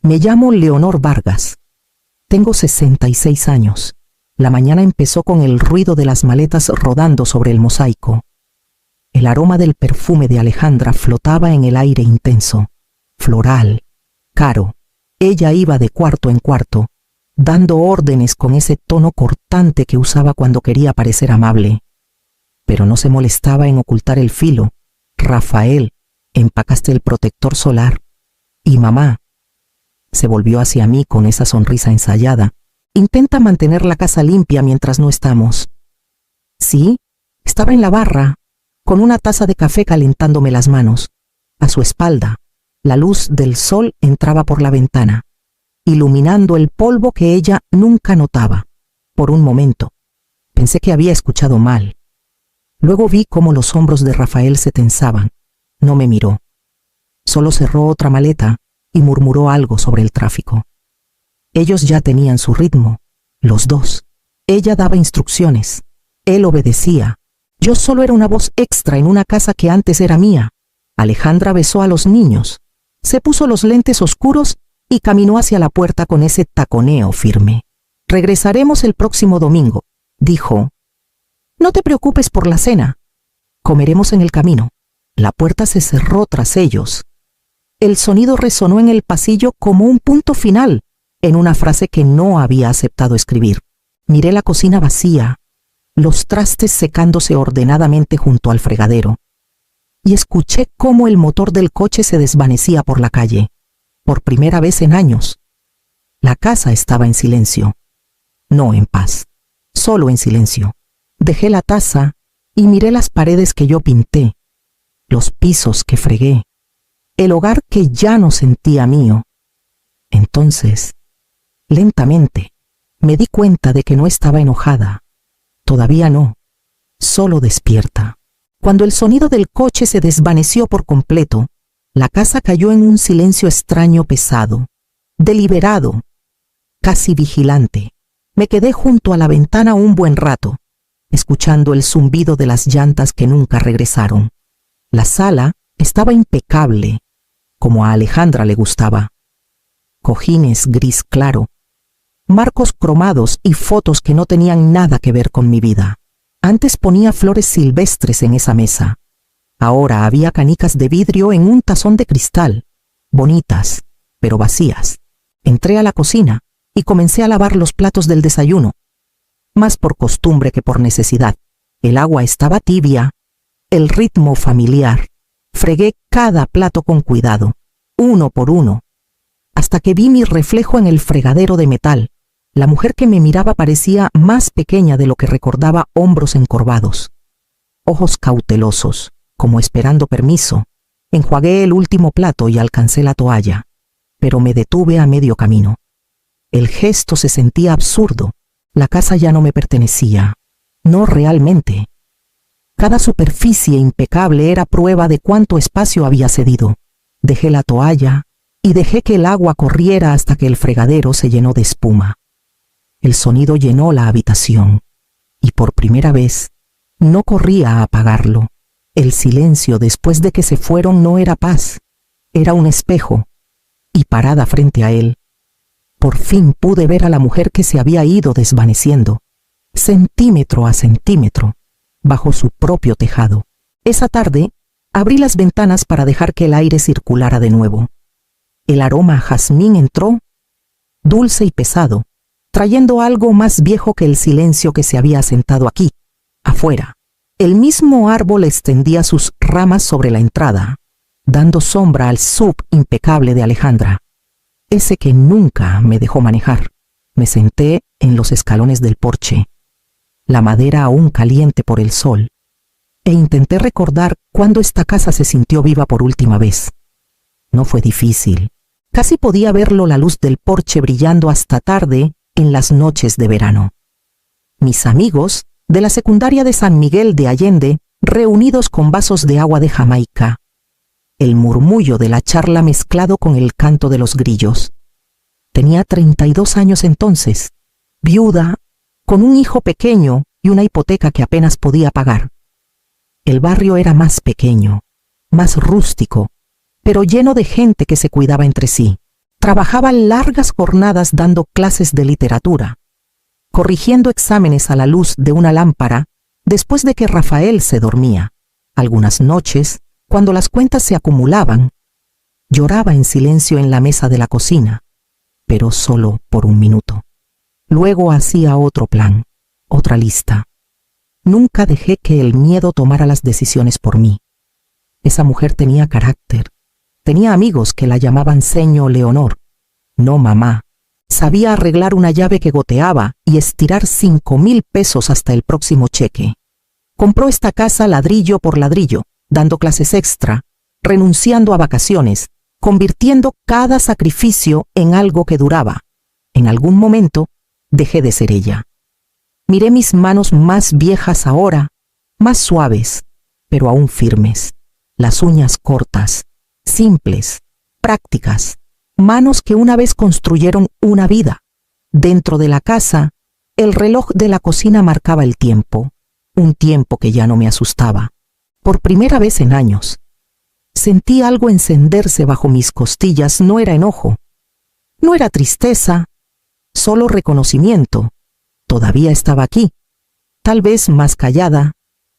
Me llamo Leonor Vargas. Tengo 66 años. La mañana empezó con el ruido de las maletas rodando sobre el mosaico. El aroma del perfume de Alejandra flotaba en el aire intenso, floral, caro. Ella iba de cuarto en cuarto, dando órdenes con ese tono cortante que usaba cuando quería parecer amable. Pero no se molestaba en ocultar el filo. Rafael, empacaste el protector solar. Y mamá, se volvió hacia mí con esa sonrisa ensayada. Intenta mantener la casa limpia mientras no estamos. Sí, estaba en la barra, con una taza de café calentándome las manos. A su espalda, la luz del sol entraba por la ventana, iluminando el polvo que ella nunca notaba. Por un momento, pensé que había escuchado mal. Luego vi cómo los hombros de Rafael se tensaban. No me miró. Solo cerró otra maleta y murmuró algo sobre el tráfico. Ellos ya tenían su ritmo, los dos. Ella daba instrucciones. Él obedecía. Yo solo era una voz extra en una casa que antes era mía. Alejandra besó a los niños, se puso los lentes oscuros y caminó hacia la puerta con ese taconeo firme. Regresaremos el próximo domingo, dijo. No te preocupes por la cena. Comeremos en el camino. La puerta se cerró tras ellos. El sonido resonó en el pasillo como un punto final en una frase que no había aceptado escribir. Miré la cocina vacía, los trastes secándose ordenadamente junto al fregadero, y escuché cómo el motor del coche se desvanecía por la calle. Por primera vez en años, la casa estaba en silencio. No en paz, solo en silencio. Dejé la taza y miré las paredes que yo pinté, los pisos que fregué, el hogar que ya no sentía mío. Entonces, lentamente, me di cuenta de que no estaba enojada. Todavía no, solo despierta. Cuando el sonido del coche se desvaneció por completo, la casa cayó en un silencio extraño, pesado, deliberado, casi vigilante. Me quedé junto a la ventana un buen rato, escuchando el zumbido de las llantas que nunca regresaron. La sala estaba impecable, como a Alejandra le gustaba. Cojines gris claro, marcos cromados y fotos que no tenían nada que ver con mi vida. Antes ponía flores silvestres en esa mesa. Ahora había canicas de vidrio en un tazón de cristal, bonitas, pero vacías. Entré a la cocina y comencé a lavar los platos del desayuno, más por costumbre que por necesidad. El agua estaba tibia, el ritmo familiar. Fregué cada plato con cuidado, uno por uno, hasta que vi mi reflejo en el fregadero de metal. La mujer que me miraba parecía más pequeña de lo que recordaba, hombros encorvados, ojos cautelosos, como esperando permiso. Enjuagué el último plato y alcancé la toalla, pero me detuve a medio camino. El gesto se sentía absurdo. La casa ya no me pertenecía. No realmente. Cada superficie impecable era prueba de cuánto espacio había cedido. Dejé la toalla y dejé que el agua corriera hasta que el fregadero se llenó de espuma. El sonido llenó la habitación y por primera vez no corría a apagarlo. El silencio después de que se fueron no era paz, era un espejo, y parada frente a él, por fin pude ver a la mujer que se había ido desvaneciendo, centímetro a centímetro, bajo su propio tejado. Esa tarde abrí las ventanas para dejar que el aire circulara de nuevo. El aroma a jazmín entró, dulce y pesado, trayendo algo más viejo que el silencio que se había asentado aquí, afuera. El mismo árbol extendía sus ramas sobre la entrada, dando sombra al SUV impecable de Alejandra, ese que nunca me dejó manejar. Me senté en los escalones del porche, la madera aún caliente por el sol, e intenté recordar cuándo esta casa se sintió viva por última vez. No fue difícil. Casi podía verlo, la luz del porche brillando hasta tarde en las noches de verano. Mis amigos de la secundaria de San Miguel de Allende, reunidos con vasos de agua de Jamaica. El murmullo de la charla mezclado con el canto de los grillos. Tenía 32 años entonces, viuda, con un hijo pequeño y una hipoteca que apenas podía pagar. El barrio era más pequeño, más rústico, pero lleno de gente que se cuidaba entre sí. Trabajaba largas jornadas dando clases de literatura, corrigiendo exámenes a la luz de una lámpara después de que Rafael se dormía. Algunas noches, cuando las cuentas se acumulaban, lloraba en silencio en la mesa de la cocina, pero solo por un minuto. Luego hacía otro plan, otra lista. Nunca dejé que el miedo tomara las decisiones por mí. Esa mujer tenía carácter. Tenía amigos que la llamaban Seño Leonor, no mamá. Sabía arreglar una llave que goteaba y estirar 5,000 pesos hasta el próximo cheque. Compró esta casa ladrillo por ladrillo, dando clases extra, renunciando a vacaciones, convirtiendo cada sacrificio en algo que duraba. En algún momento, dejé de ser ella. Miré mis manos más viejas ahora, más suaves, pero aún firmes. Las uñas cortas, simples, prácticas. Manos que una vez construyeron una vida. Dentro de la casa, el reloj de la cocina marcaba el tiempo, un tiempo que ya no me asustaba. Por primera vez en años, sentí algo encenderse bajo mis costillas. No era enojo, no era tristeza, solo reconocimiento. Todavía estaba aquí, tal vez más callada,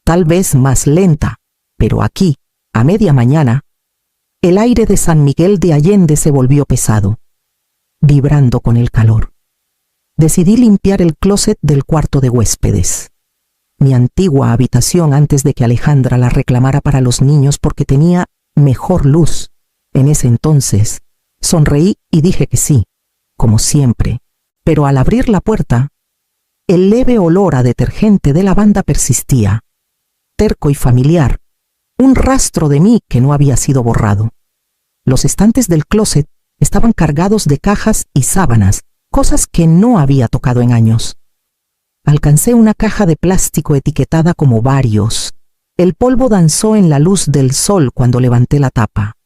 tal vez más lenta, pero aquí, a media mañana, el aire de San Miguel de Allende se volvió pesado, vibrando con el calor. Decidí limpiar el closet del cuarto de huéspedes, mi antigua habitación, antes de que Alejandra la reclamara para los niños porque tenía mejor luz. En ese entonces, sonreí y dije que sí, como siempre, pero al abrir la puerta, el leve olor a detergente de lavanda persistía, terco y familiar, un rastro de mí que no había sido borrado. Los estantes del closet estaban cargados de cajas y sábanas, cosas que no había tocado en años. Alcancé una caja de plástico etiquetada como varios. El polvo danzó en la luz del sol cuando levanté la tapa.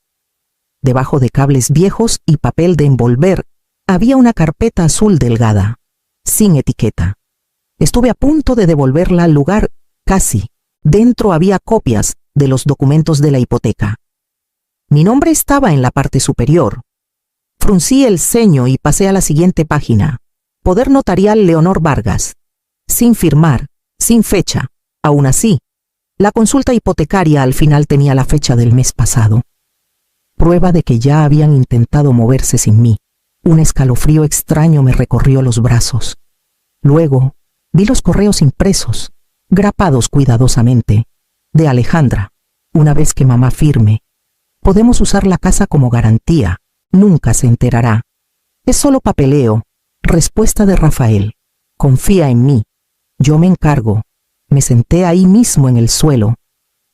Debajo de cables viejos y papel de envolver había una carpeta azul delgada, sin etiqueta. Estuve a punto de devolverla al lugar, casi. Dentro había copias de los documentos de la hipoteca. Mi nombre estaba en la parte superior. Fruncí el ceño y pasé a la siguiente página. Poder notarial Leonor Vargas. Sin firmar, sin fecha. Aún así, la consulta hipotecaria al final tenía la fecha del mes pasado. Prueba de que ya habían intentado moverse sin mí. Un escalofrío extraño me recorrió los brazos. Luego, vi los correos impresos, grapados cuidadosamente, de Alejandra. Una vez que mamá firme, podemos usar la casa como garantía. Nunca se enterará. Es solo papeleo. Respuesta de Rafael. Confía en mí. Yo me encargo. Me senté ahí mismo en el suelo,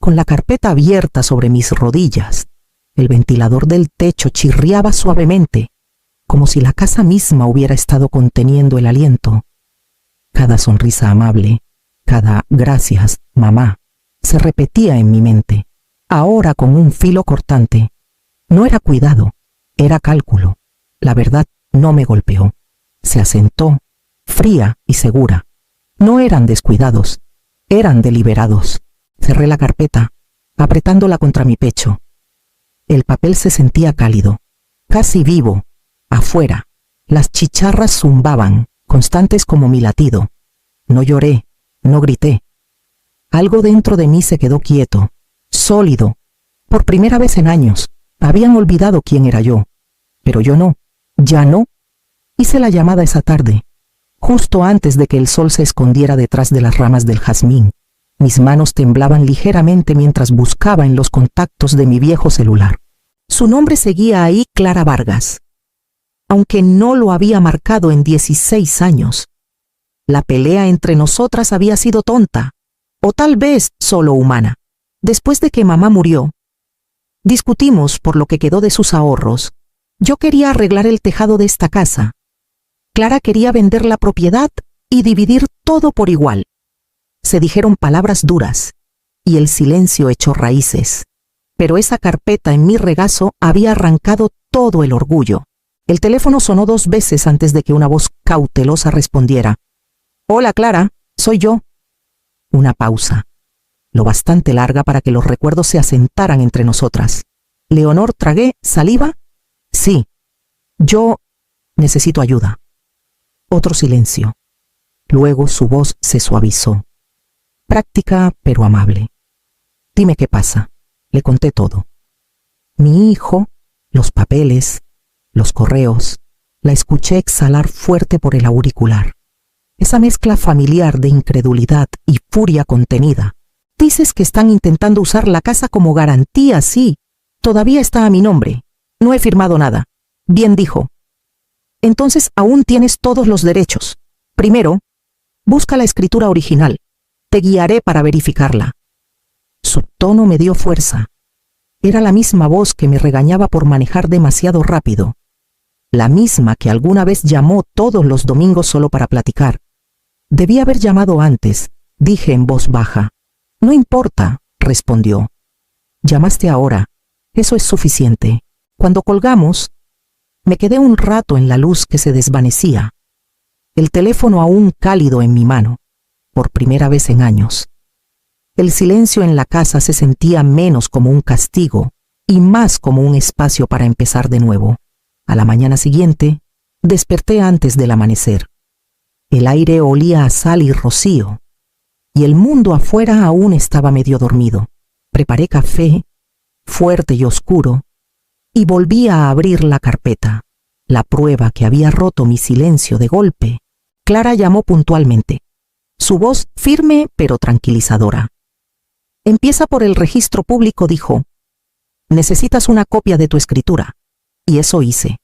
con la carpeta abierta sobre mis rodillas. El ventilador del techo chirriaba suavemente, como si la casa misma hubiera estado conteniendo el aliento. Cada sonrisa amable, cada gracias, mamá, se repetía en mi mente, ahora con un filo cortante. No era cuidado, era cálculo. La verdad no me golpeó. Se asentó, fría y segura. No eran descuidados, eran deliberados. Cerré la carpeta, apretándola contra mi pecho. El papel se sentía cálido, casi vivo. Afuera, las chicharras zumbaban, constantes como mi latido. No lloré, no grité. Algo dentro de mí se quedó quieto, sólido. Por primera vez en años, habían olvidado quién era yo. Pero yo no, ya no. Hice la llamada esa tarde, justo antes de que el sol se escondiera detrás de las ramas del jazmín. Mis manos temblaban ligeramente mientras buscaba en los contactos de mi viejo celular. Su nombre seguía ahí, Clara Vargas, aunque no lo había marcado en 16 años. La pelea entre nosotras había sido tonta, o tal vez solo humana. Después de que mamá murió, discutimos por lo que quedó de sus ahorros. Yo quería arreglar el tejado de esta casa. Clara quería vender la propiedad y dividir todo por igual. Se dijeron palabras duras, y el silencio echó raíces. Pero esa carpeta en mi regazo había arrancado todo el orgullo. El teléfono sonó 2 veces antes de que una voz cautelosa respondiera. «Hola, Clara, soy yo». Una pausa, lo bastante larga para que los recuerdos se asentaran entre nosotras. «Leonor, tragué saliva?» «Sí». Yo necesito ayuda. Otro silencio. Luego su voz se suavizó. Práctica pero amable. Dime qué pasa. Le conté todo. Mi hijo, los papeles, los correos. La escuché exhalar fuerte por el auricular. Esa mezcla familiar de incredulidad y furia contenida. Dices que están intentando usar la casa como garantía, sí. Todavía está a mi nombre. No he firmado nada. Bien dijo. Entonces aún tienes todos los derechos. Primero, busca la escritura original. Te guiaré para verificarla. Su tono me dio fuerza. Era la misma voz que me regañaba por manejar demasiado rápido. La misma que alguna vez llamó todos los domingos solo para platicar. Debí haber llamado antes, dije en voz baja. No importa, respondió. Llamaste ahora. Eso es suficiente. Cuando colgamos, me quedé un rato en la luz que se desvanecía. El teléfono aún cálido en mi mano, por primera vez en años. El silencio en la casa se sentía menos como un castigo y más como un espacio para empezar de nuevo. A la mañana siguiente, desperté antes del amanecer. El aire olía a sal y rocío, y el mundo afuera aún estaba medio dormido. Preparé café, fuerte y oscuro, y volví a abrir la carpeta. La prueba que había roto mi silencio de golpe. Clara llamó puntualmente. Su voz firme pero tranquilizadora. Empieza por el registro público, dijo. Necesitas una copia de tu escritura. Y eso hice.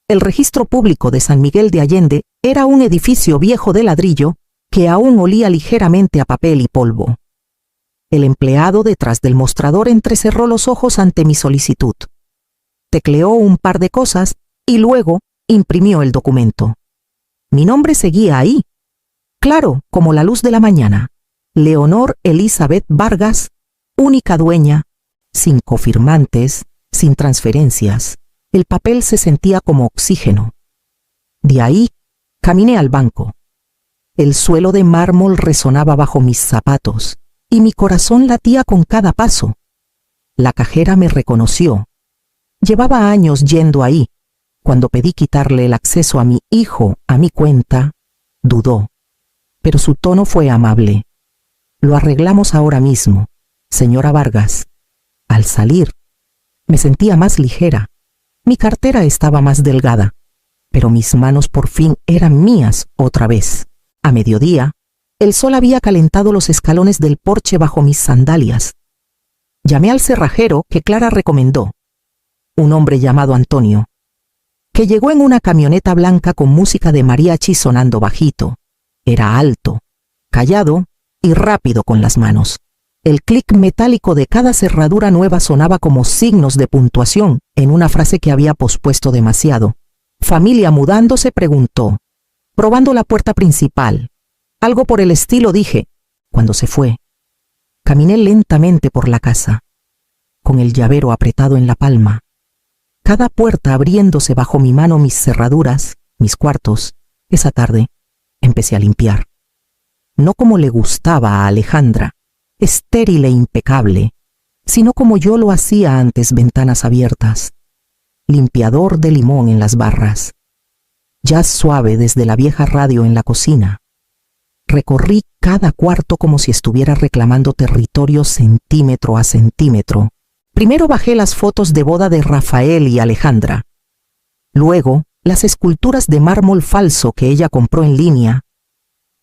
El registro público de San Miguel de Allende era un edificio viejo de ladrillo que aún olía ligeramente a papel y polvo. El empleado detrás del mostrador entrecerró los ojos ante mi solicitud. Tecleó un par de cosas y luego imprimió el documento. Mi nombre seguía ahí, claro como la luz de la mañana. Leonor Elizabeth Vargas, única dueña, sin cofirmantes, sin transferencias. El papel se sentía como oxígeno. De ahí caminé al banco. El suelo de mármol resonaba bajo mis zapatos y mi corazón latía con cada paso. La cajera me reconoció. Llevaba años yendo ahí. Cuando pedí quitarle el acceso a mi hijo a mi cuenta, dudó, pero su tono fue amable. Lo arreglamos ahora mismo, señora Vargas. Al salir, me sentía más ligera. Mi cartera estaba más delgada, pero mis manos por fin eran mías otra vez. A mediodía, el sol había calentado los escalones del porche bajo mis sandalias. Llamé al cerrajero que Clara recomendó, un hombre llamado Antonio, que llegó en una camioneta blanca con música de mariachi sonando bajito. Era alto, callado y rápido con las manos. El clic metálico de cada cerradura nueva sonaba como signos de puntuación en una frase que había pospuesto demasiado. Familia mudándose, preguntó, probando la puerta principal. Algo por el estilo, dije, cuando se fue. Caminé lentamente por la casa, con el llavero apretado en la palma. Cada puerta abriéndose bajo mi mano, mis cerraduras, mis cuartos. Esa tarde empecé a limpiar. No como le gustaba a Alejandra, estéril e impecable, sino como yo lo hacía antes, ventanas abiertas. Limpiador de limón en las barras. Jazz suave desde la vieja radio en la cocina. Recorrí cada cuarto como si estuviera reclamando territorio centímetro a centímetro. Primero bajé las fotos de boda de Rafael y Alejandra. Luego, las esculturas de mármol falso que ella compró en línea.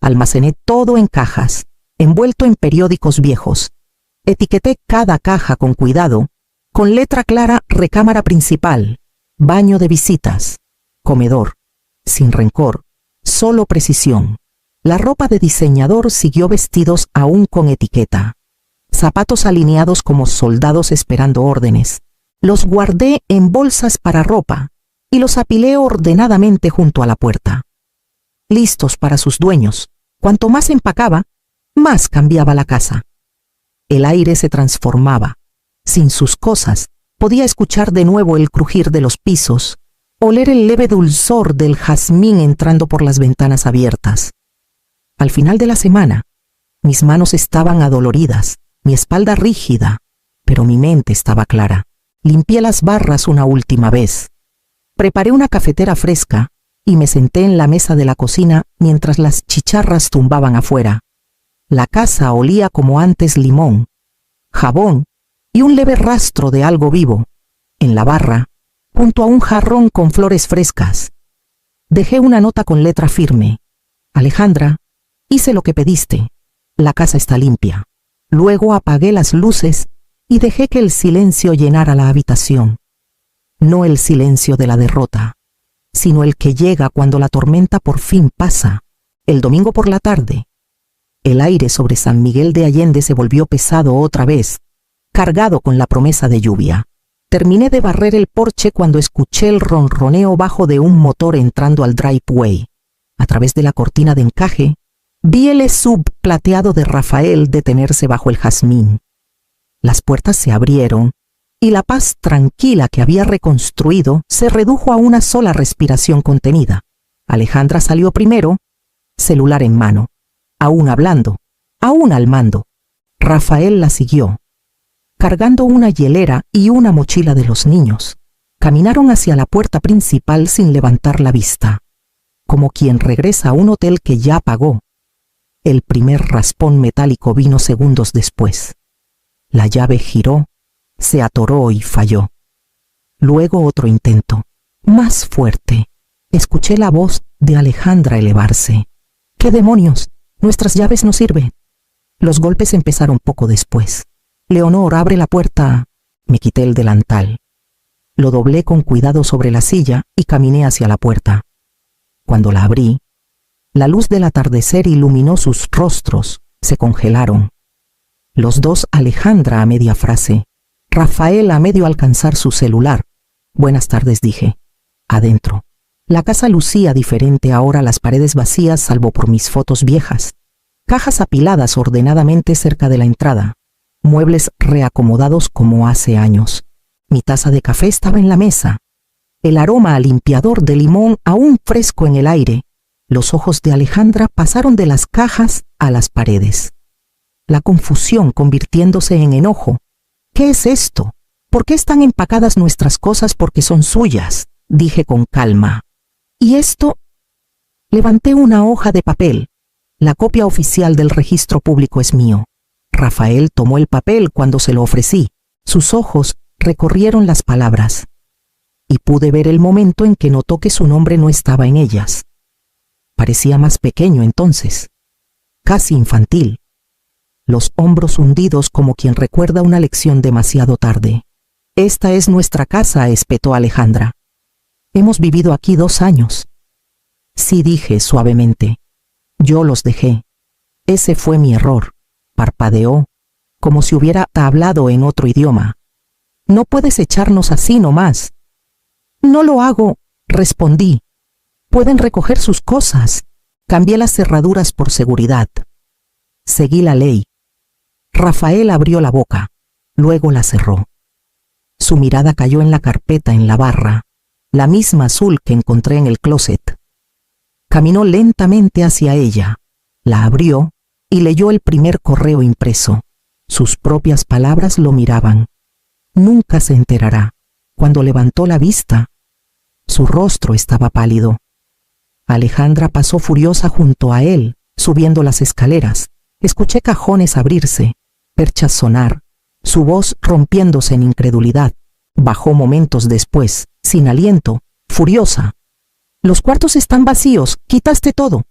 Almacené todo en cajas, envuelto en periódicos viejos. Etiqueté cada caja con cuidado, con letra clara: recámara principal, baño de visitas, comedor, sin rencor, solo precisión. La ropa de diseñador siguió, vestidos aún con etiqueta. Zapatos alineados como soldados esperando órdenes. Los guardé en bolsas para ropa y los apilé ordenadamente junto a la puerta. Listos para sus dueños. Cuanto más empacaba, más cambiaba la casa. El aire se transformaba. Sin sus cosas, podía escuchar de nuevo el crujir de los pisos, oler el leve dulzor del jazmín entrando por las ventanas abiertas. Al final de la semana, mis manos estaban adoloridas, mi espalda rígida, pero mi mente estaba clara. Limpié las barras una última vez. Preparé una cafetera fresca y me senté en la mesa de la cocina mientras las chicharras tumbaban afuera. La casa olía como antes limón, jabón y un leve rastro de algo vivo. En la barra, junto a un jarrón con flores frescas, dejé una nota con letra firme. Alejandra, hice lo que pediste. La casa está limpia. Luego apagué las luces y dejé que el silencio llenara la habitación. No el silencio de la derrota, sino el que llega cuando la tormenta por fin pasa. El domingo por la tarde, el aire sobre San Miguel de Allende se volvió pesado otra vez, cargado con la promesa de lluvia. Terminé de barrer el porche cuando escuché el ronroneo bajo de un motor entrando al driveway. A través de la cortina de encaje, vi el SUV plateado de Rafael detenerse bajo el jazmín. Las puertas se abrieron y la paz tranquila que había reconstruido se redujo a una sola respiración contenida. Alejandra salió primero, celular en mano, aún hablando, aún al mando. Rafael la siguió, cargando una hielera y una mochila de los niños. Caminaron hacia la puerta principal sin levantar la vista, como quien regresa a un hotel que ya pagó. El primer raspón metálico vino segundos después. La llave giró, se atoró y falló. Luego otro intento, más fuerte. Escuché la voz de Alejandra elevarse. ¿Qué demonios? Nuestras llaves no sirven. Los golpes empezaron poco después. Leonor, abre la puerta. Me quité el delantal. Lo doblé con cuidado sobre la silla y caminé hacia la puerta. Cuando la abrí, la luz del atardecer iluminó sus rostros. Se congelaron. Los dos, Alejandra a media frase, Rafael a medio alcanzar su celular. Buenas tardes, dije. Adentro. La casa lucía diferente ahora, las paredes vacías salvo por mis fotos viejas. Cajas apiladas ordenadamente cerca de la entrada. Muebles reacomodados como hace años. Mi taza de café estaba en la mesa. El aroma a limpiador de limón aún fresco en el aire. Los ojos de Alejandra pasaron de las cajas a las paredes. La confusión convirtiéndose en enojo. ¿Qué es esto? ¿Por qué están empacadas nuestras cosas porque son suyas? Dije con calma. ¿Y esto? Levanté una hoja de papel. La copia oficial del registro público es mío. Rafael tomó el papel cuando se lo ofrecí. Sus ojos recorrieron las palabras. Y pude ver el momento en que notó que su nombre no estaba en ellas. Parecía más pequeño entonces, casi infantil. Los hombros hundidos como quien recuerda una lección demasiado tarde. Esta es nuestra casa, espetó Alejandra. Hemos vivido aquí 2 años. Sí, dije suavemente. Yo los dejé. Ese fue mi error. Parpadeó, como si hubiera hablado en otro idioma. No puedes echarnos así nomás. No lo hago, respondí. Pueden recoger sus cosas. Cambié las cerraduras por seguridad. Seguí la ley. Rafael abrió la boca, luego la cerró. Su mirada cayó en la carpeta en la barra, la misma azul que encontré en el closet. Caminó lentamente hacia ella, la abrió y leyó el primer correo impreso. Sus propias palabras lo miraban. Nunca se enterará. Cuando levantó la vista, su rostro estaba pálido. Alejandra pasó furiosa junto a él, subiendo las escaleras. Escuché cajones abrirse, perchas sonar, su voz rompiéndose en incredulidad. Bajó momentos después, sin aliento, furiosa. Los cuartos están vacíos, quitaste todo.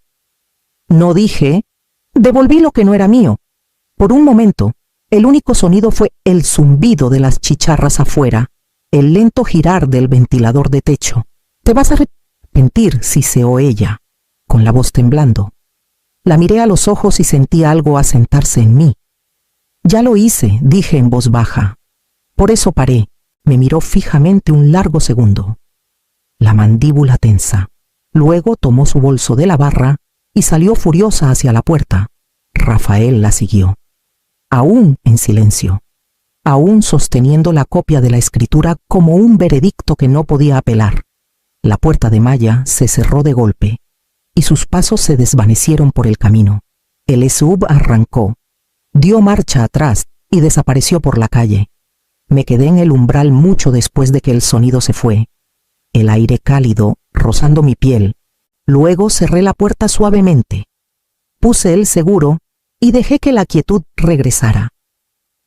No, dije. Devolví lo que no era mío. Por un momento, el único sonido fue el zumbido de las chicharras afuera, el lento girar del ventilador de techo. Te vas a arrepentir, siseó ella, con la voz temblando. La miré a los ojos y sentí algo asentarse en mí. Ya lo hice, dije en voz baja. Por eso paré. Me miró fijamente un largo segundo. La mandíbula tensa. Luego tomó su bolso de la barra y salió furiosa hacia la puerta. Rafael la siguió. Aún en silencio. Aún sosteniendo la copia de la escritura como un veredicto que no podía apelar. La puerta de malla se cerró de golpe y sus pasos se desvanecieron por el camino. El SUV arrancó, dio marcha atrás y desapareció por la calle. Me quedé en el umbral mucho después de que el sonido se fue. el aire cálido rozando mi piel. Luego cerré la puerta suavemente. Puse el seguro y dejé que la quietud regresara.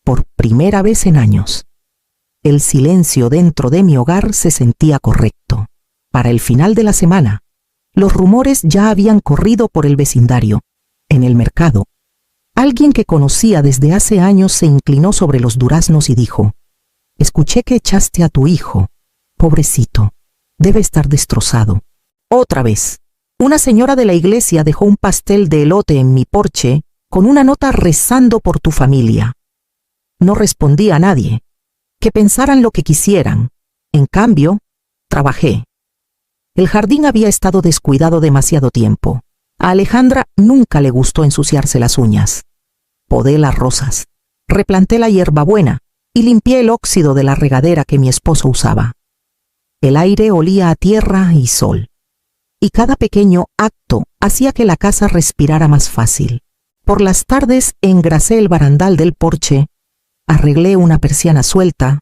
Por primera vez en años, el silencio dentro de mi hogar se sentía correcto. Para el final de la semana, los rumores ya habían corrido por el vecindario. En el mercado, alguien que conocía desde hace años se inclinó sobre los duraznos y dijo: «Escuché que echaste a tu hijo. Pobrecito, debe estar destrozado». Otra vez, una señora de la iglesia dejó un pastel de elote en mi porche con una nota rezando por tu familia. No respondí a nadie, que pensaran lo que quisieran. En cambio, trabajé. El jardín había estado descuidado demasiado tiempo. A Alejandra nunca le gustó ensuciarse las uñas. Podé las rosas, replanté la hierbabuena y limpié el óxido de la regadera que mi esposo usaba. El aire olía a tierra y sol, y cada pequeño acto hacía que la casa respirara más fácil. Por las tardes engrasé el barandal del porche, arreglé una persiana suelta,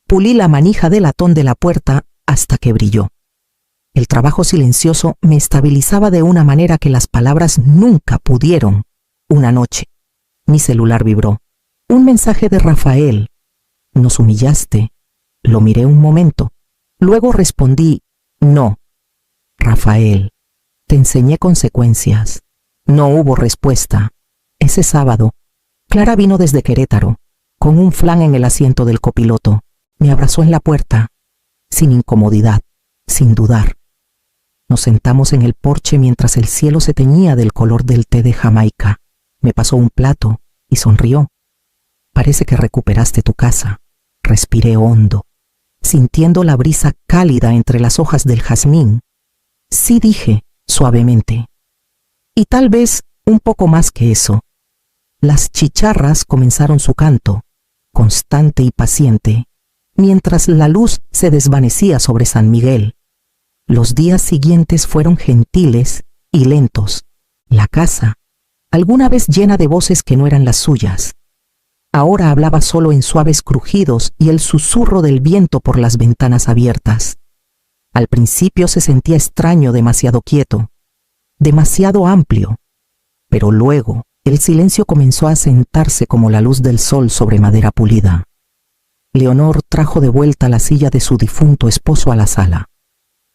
pulí la manija de latón de la puerta hasta que brilló. El trabajo silencioso me estabilizaba de una manera que las palabras nunca pudieron. Una noche, mi celular vibró. Un mensaje de Rafael. «Nos humillaste». Lo miré un momento. Luego respondí: «No, Rafael, te enseñé consecuencias». No hubo respuesta. Ese sábado, Clara vino desde Querétaro, con un flan en el asiento del copiloto. Me abrazó en la puerta, sin incomodidad, sin dudar. Nos sentamos en el porche mientras el cielo se teñía del color del té de Jamaica. Me pasó un plato y sonrió. «Parece que recuperaste tu casa». Respiré hondo, sintiendo la brisa cálida entre las hojas del jazmín. «Sí», dije suavemente. Y tal vez un poco más que eso. Las chicharras comenzaron su canto, constante y paciente, mientras la luz se desvanecía sobre San Miguel. Los días siguientes fueron gentiles y lentos. La casa, alguna vez llena de voces que no eran las suyas, ahora hablaba solo en suaves crujidos y el susurro del viento por las ventanas abiertas. Al principio se sentía extraño, demasiado quieto, demasiado amplio, pero luego el silencio comenzó a sentarse como la luz del sol sobre madera pulida. Leonor trajo de vuelta la silla de su difunto esposo a la sala,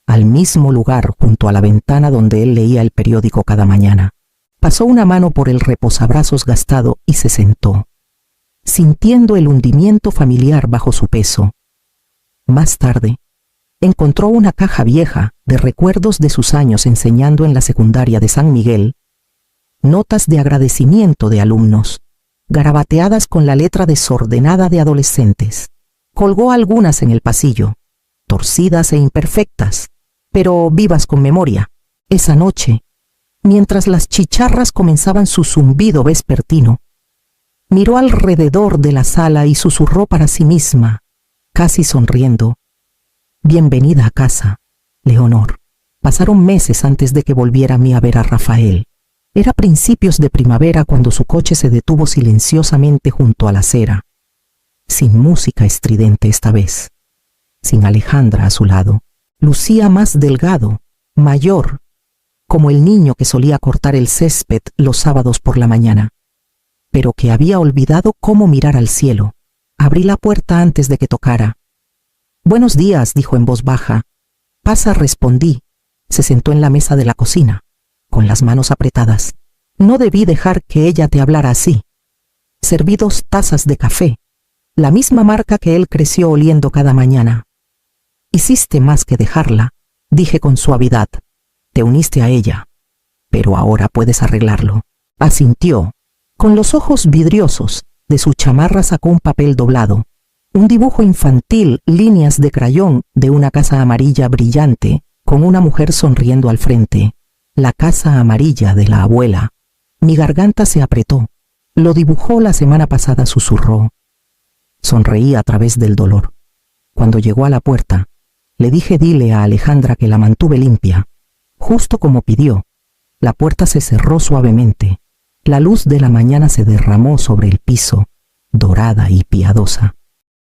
al mismo lugar junto a la ventana donde él leía el periódico cada mañana. Pasó una mano por el reposabrazos gastado y se sentó, sintiendo el hundimiento familiar bajo su peso. Más tarde, encontró una caja vieja de recuerdos de sus años enseñando en la secundaria de San Miguel, notas de agradecimiento de alumnos, garabateadas con la letra desordenada de adolescentes. Colgó algunas en el pasillo, torcidas e imperfectas, pero vivas con memoria. Esa noche, mientras las chicharras comenzaban su zumbido vespertino, miró alrededor de la sala y susurró para sí misma, casi sonriendo: «Bienvenida a casa, Leonor». Pasaron meses antes de que volviera a mí a ver a Rafael. Era principios de primavera cuando su coche se detuvo silenciosamente junto a la acera, sin música estridente esta vez, sin Alejandra a su lado. Lucía más delgado, mayor, como el niño que solía cortar el césped los sábados por la mañana, pero que había olvidado cómo mirar al cielo. Abrí la puerta antes de que tocara. «Buenos días», dijo en voz baja. «Pasa», respondí. Se sentó en la mesa de la cocina, con las manos apretadas. No debí dejar que ella te hablara así. Serví 2 tazas de café, la misma marca que él creció oliendo cada mañana. «Hiciste más que dejarla», dije con suavidad. «Te uniste a ella, pero ahora puedes arreglarlo». Asintió. Con los ojos vidriosos de su chamarra sacó un papel doblado, un dibujo infantil, líneas de crayón de una casa amarilla brillante con una mujer sonriendo al frente. La casa amarilla de la abuela. Mi garganta se apretó. «Lo dibujó la semana pasada», susurró. Sonreí a través del dolor. Cuando llegó a la puerta, le dije: «Dile a Alejandra que la mantuve limpia». Justo como pidió, la puerta se cerró suavemente. La luz de la mañana se derramó sobre el piso, dorada y piadosa.